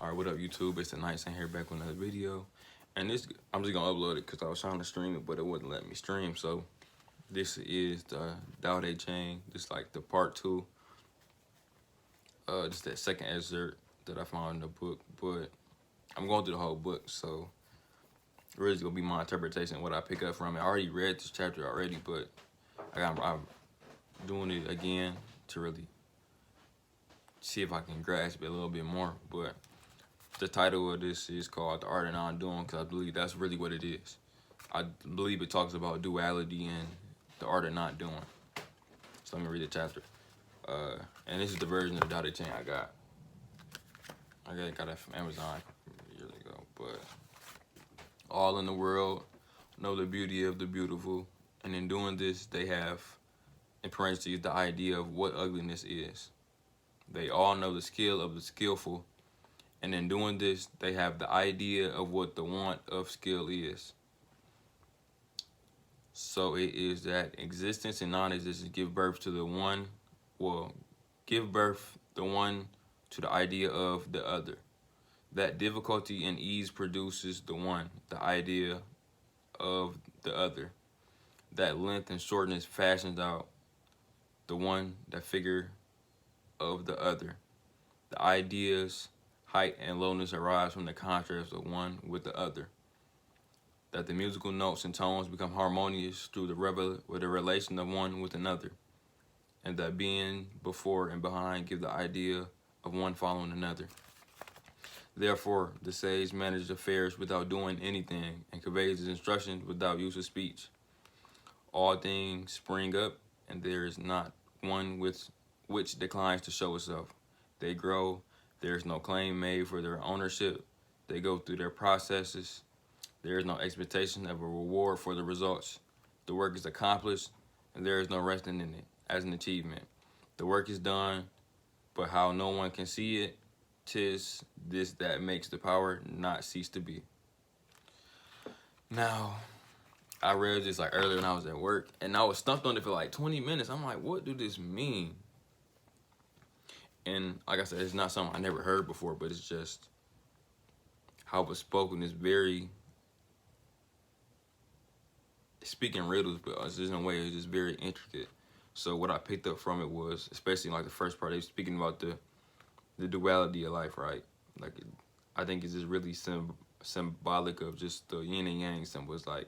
Alright, what up YouTube? It's the Night Saint here back with another video. And this, I'm just gonna upload it because I was trying to stream it, but it wouldn't let me stream. So this is the Tao Te Ching. This is like the part 2. Just that second excerpt that I found in the book. But I'm going through the whole book, so really it's gonna be my interpretation of what I pick up from it. I already read this chapter already, but I'm doing it again to really see if I can grasp it a little bit more. But the title of this is called The Art of Non-Doing, because I believe that's really what it is. I believe it talks about duality and the art of not doing. So let me read the chapter. And this is the version of the Tao Te Ching I got. I got it from Amazon years ago. But all in the world know the beauty of the beautiful, and in doing this, they have, in parentheses, the idea of what ugliness is. They all know the skill of the skillful, and in doing this, they have the idea of what the want of skill is. So it is that existence and non-existence give birth to the one, give birth the one to the idea of the other. That difficulty and ease produces the one, the idea of the other. That length and shortness fashions out the one, the figure of the other. The ideas, height and lowness arise from the contrast of one with the other. That the musical notes and tones become harmonious through the relation of one with another. And that being before and behind give the idea of one following another. Therefore, the sage manages affairs without doing anything and conveys his instructions without use of speech. All things spring up, and there is not one which declines to show itself. They grow. There is no claim made for their ownership. They go through their processes. There is no expectation of a reward for the results. The work is accomplished, and there is no resting in it as an achievement. The work is done, but how no one can see it, 'tis this that makes the power not cease to be. Now, I read this like earlier when I was at work, and I was stumped on it for like 20 minutes. I'm like, what do this mean? And like I said, it's not something I never heard before, but it's just how it was spoken is very, speaking riddles, but it's just in a way it's just very intricate. So what I picked up from it was, especially like the first part, they were speaking about the duality of life, right? Like, I think it's just really symbolic of just the yin and yang symbols. Like,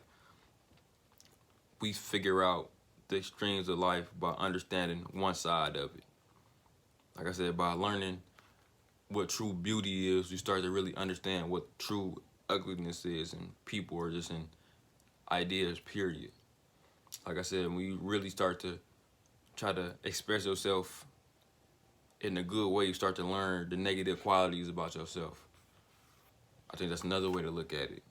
we figure out the extremes of life by understanding one side of it. Like I said, by learning what true beauty is, you start to really understand what true ugliness is in people or just in ideas, period. Like I said, when you really start to try to express yourself in a good way, you start to learn the negative qualities about yourself. I think that's another way to look at it.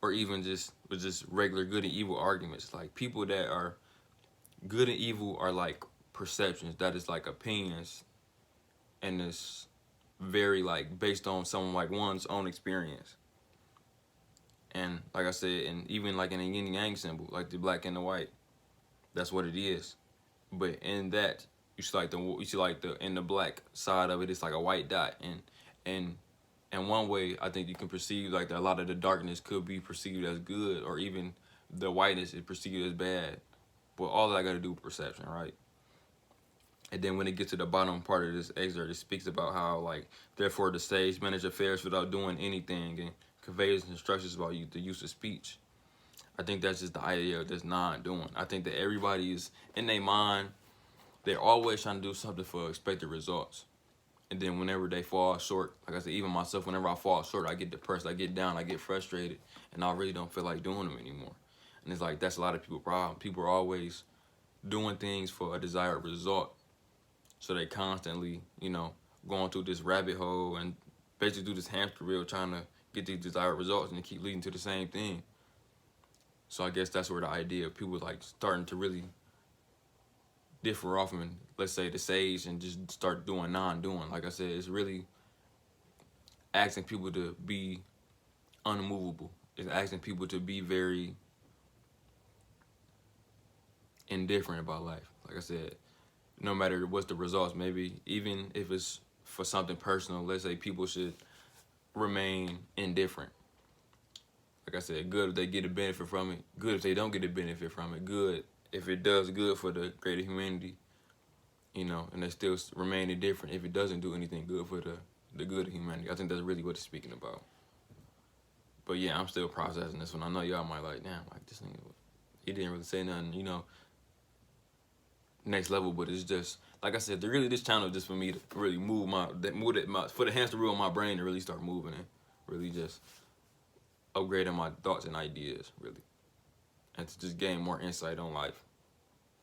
Or even just with just regular good and evil arguments. Like, people that are good and evil are like perceptions. That is like opinions, and it's very like based on someone like one's own experience. And like I said, and even like in a yin and yang symbol, like the black and the white, that's what it is. But in that, you see like the in the black side of it, it's like a white dot, and one way I think you can perceive like a lot of the darkness could be perceived as good, or even the whiteness is perceived as bad. But all that I got to do with perception, right? And then when it gets to the bottom part of this excerpt, it speaks about how, like, therefore the sage manage affairs without doing anything and conveys instructions about the use of speech. I think that's just the idea of this non-doing. I think that everybody is, in their mind, they're always trying to do something for expected results. And then whenever they fall short, like I said, even myself, whenever I fall short, I get depressed, I get down, I get frustrated, and I really don't feel like doing them anymore. And it's like, that's a lot of people's problem. People are always doing things for a desired result. So they constantly, going through this rabbit hole and basically do this hamster wheel trying to get these desired results, and they keep leading to the same thing. So I guess that's where the idea of people like starting to really differ off from, let's say, the sage, and just start doing non-doing. Like I said, it's really asking people to be unmovable. It's asking people to be very indifferent about life. Like I said, no matter what's the results, maybe even if it's for something personal, let's say people should remain indifferent. Like I said, good if they get a benefit from it. Good if they don't get a benefit from it. Good if it does good for the greater humanity, you know, and they still remain indifferent if it doesn't do anything good for the good of humanity. I think that's really what it's speaking about. But yeah, I'm still processing this one. I know y'all might like, damn, like this nigga, he didn't really say nothing, you know, next level. But it's just like I said, really this channel just for me to really move for the hamster wheel in my brain to really start moving and really just upgrading my thoughts and ideas, really, and to just gain more insight on life.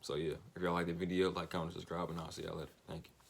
So yeah, if y'all like the video, like, comment, subscribe, and I'll see y'all later. Thank you.